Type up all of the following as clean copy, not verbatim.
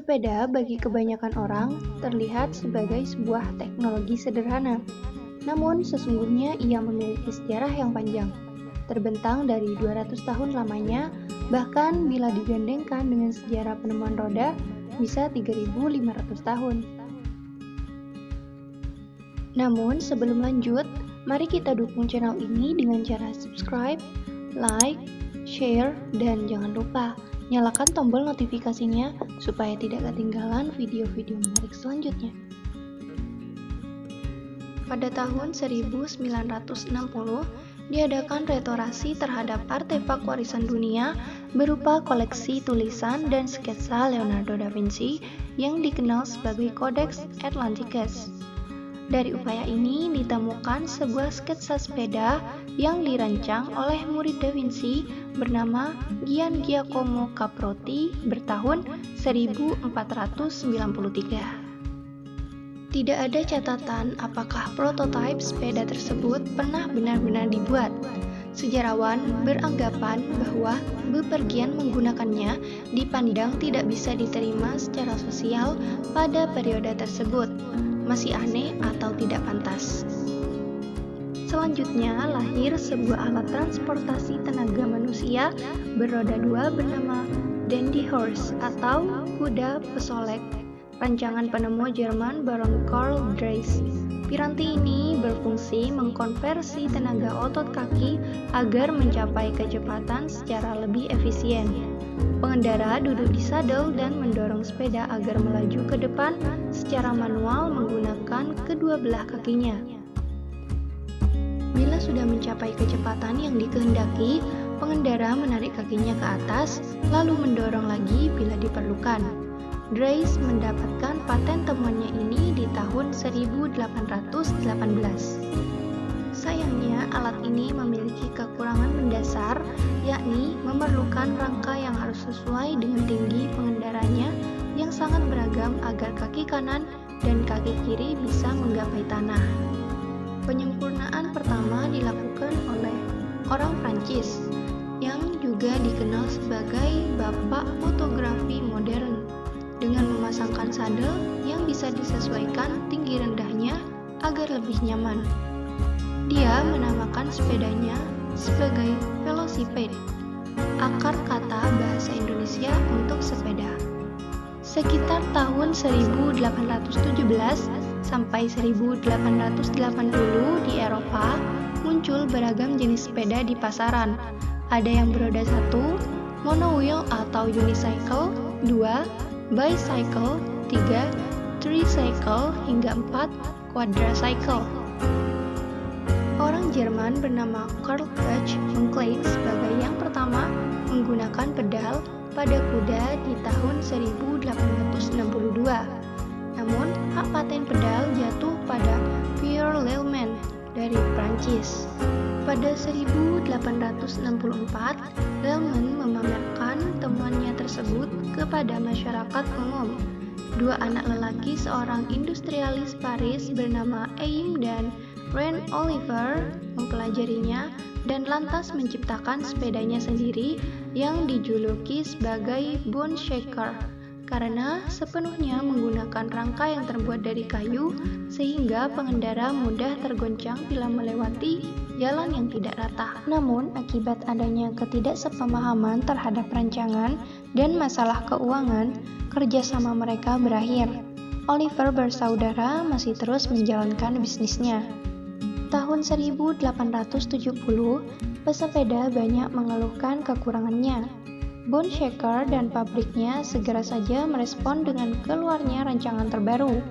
Sepeda bagi kebanyakan orang terlihat sebagai sebuah teknologi sederhana. Namun sesungguhnya ia memiliki sejarah yang panjang. Terbentang dari 200 tahun lamanya, bahkan bila digandengkan dengan sejarah penemuan roda, bisa 3.500 tahun. Namun sebelum lanjut, mari kita dukung channel ini dengan cara subscribe, like, share, dan jangan lupa nyalakan tombol notifikasinya supaya tidak ketinggalan video-video menarik selanjutnya. Pada tahun 1960, diadakan restorasi terhadap artefak warisan dunia berupa koleksi tulisan dan sketsa Leonardo da Vinci yang dikenal sebagai Codex Atlanticus. Dari upaya ini ditemukan sebuah sketsa sepeda yang dirancang oleh murid Da Vinci bernama Gian Giacomo Caprotti bertahun 1493. Tidak ada catatan apakah prototipe sepeda tersebut pernah benar-benar dibuat. Sejarawan beranggapan bahwa bepergian menggunakannya dipandang tidak bisa diterima secara sosial pada periode tersebut, masih aneh atau tidak pantas. Selanjutnya lahir sebuah alat transportasi tenaga manusia beroda dua bernama Dandy Horse atau kuda pesolek, rancangan penemu Jerman Baron Karl Drais. Piranti ini berfungsi mengkonversi tenaga otot kaki agar mencapai kecepatan secara lebih efisien. Pengendara duduk di sadel dan mendorong sepeda agar melaju ke depan secara manual menggunakan kedua belah kakinya. Bila sudah mencapai kecepatan yang dikehendaki, pengendara menarik kakinya ke atas, lalu mendorong lagi bila diperlukan. Drais mendapatkan paten temuannya ini di tahun 1818. Sayangnya, alat ini memiliki kekurangan mendasar, yakni memerlukan rangka yang harus sesuai dengan tinggi pengendaranya yang sangat beragam agar kaki kanan dan kaki kiri bisa menggapai tanah. Penyempurnaan pertama dilakukan oleh orang Prancis, yang juga dikenal sebagai bapak fotografi modern, dengan memasangkan sadel yang bisa disesuaikan tinggi rendahnya agar lebih nyaman. Dia menamakan sepedanya sebagai velocipede, akar kata bahasa Indonesia untuk sepeda. Sekitar tahun 1817 sampai 1880 di Eropa, muncul beragam jenis sepeda di pasaran. Ada yang beroda satu, monowheel atau unicycle, 2, bicycle, 3, tricycle, hingga 4, quadricycle. Orang Jerman bernama Karl Bach mengklaim sebagai yang pertama menggunakan pedal pada kuda di tahun 1862. Namun, hak paten pedal jatuh pada Pierre Lellemand dari Prancis. Pada 1864, Lellemand memamerkan temuannya tersebut kepada masyarakat umum. Dua anak lelaki seorang industrialis Paris bernama Aim dan René Olivier mempelajarinya dan lantas menciptakan sepedanya sendiri yang dijuluki sebagai Bone Shaker karena sepenuhnya menggunakan rangka yang terbuat dari kayu sehingga pengendara mudah tergoncang bila melewati jalan yang tidak rata. Namun, akibat adanya ketidaksepemahaman terhadap rancangan dan masalah keuangan, kerjasama mereka berakhir. Oliver bersaudara masih terus menjalankan bisnisnya. Tahun 1870, pesepeda banyak mengeluhkan kekurangannya. Bone Shaker dan pabriknya segera saja merespon dengan keluarnya rancangan terbaru.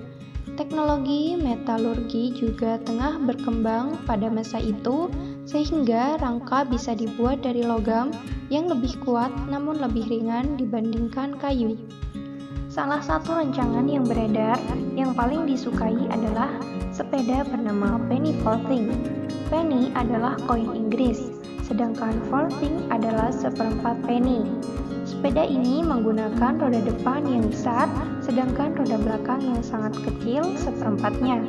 Teknologi metalurgi juga tengah berkembang pada masa itu, sehingga rangka bisa dibuat dari logam yang lebih kuat namun lebih ringan dibandingkan kayu. Salah satu rancangan yang beredar yang paling disukai adalah sepeda bernama penny farthing. Penny adalah koin Inggris, sedangkan farthing adalah seperempat penny. Sepeda ini menggunakan roda depan yang besar, sedangkan roda belakang yang sangat kecil seperempatnya.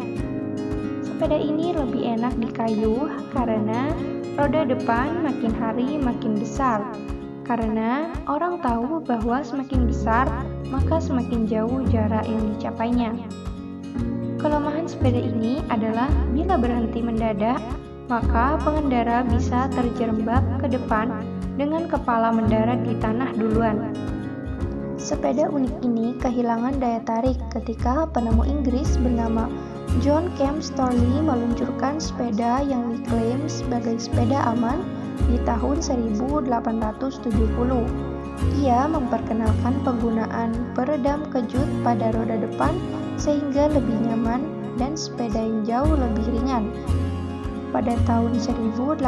Sepeda ini lebih enak di kayu karena roda depan makin hari makin besar. karena orang tahu bahwa semakin besar, maka semakin jauh jarak yang dicapainya. Kelemahan sepeda ini adalah bila berhenti mendadak, maka pengendara bisa terjerembab ke depan dengan kepala mendarat di tanah duluan. Sepeda unik ini kehilangan daya tarik ketika penemu Inggris bernama John Kemp Starley meluncurkan sepeda yang diklaim sebagai sepeda aman di tahun 1870. Ia memperkenalkan penggunaan peredam kejut pada roda depan sehingga lebih nyaman dan sepeda yang jauh lebih ringan. Pada tahun 1885,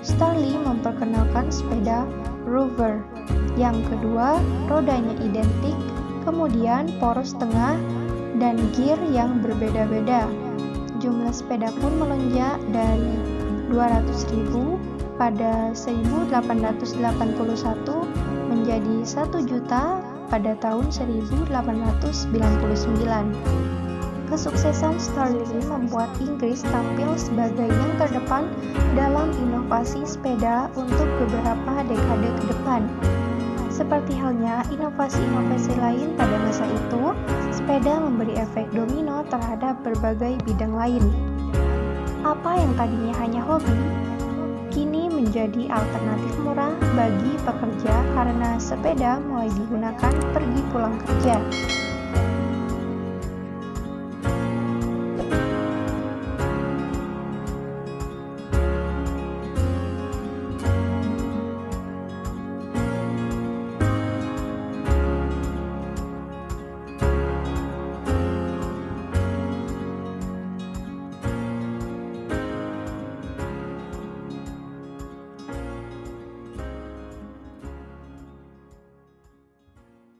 Starley memperkenalkan sepeda Rover. Yang kedua, rodanya identik, kemudian poros tengah, dan gear yang berbeda-beda. Jumlah sepeda pun melonjak dari 200.000 pada 1881 menjadi 1 juta pada tahun 1899. Kesuksesan Starley membuat Inggris tampil sebagai yang terdepan dalam inovasi sepeda untuk beberapa dekade ke depan. Seperti halnya inovasi-inovasi lain pada masa itu, sepeda memberi efek domino terhadap berbagai bidang lain. Apa yang tadinya hanya hobi, kini menjadi alternatif murah bagi pekerja karena sepeda mulai digunakan pergi pulang kerja.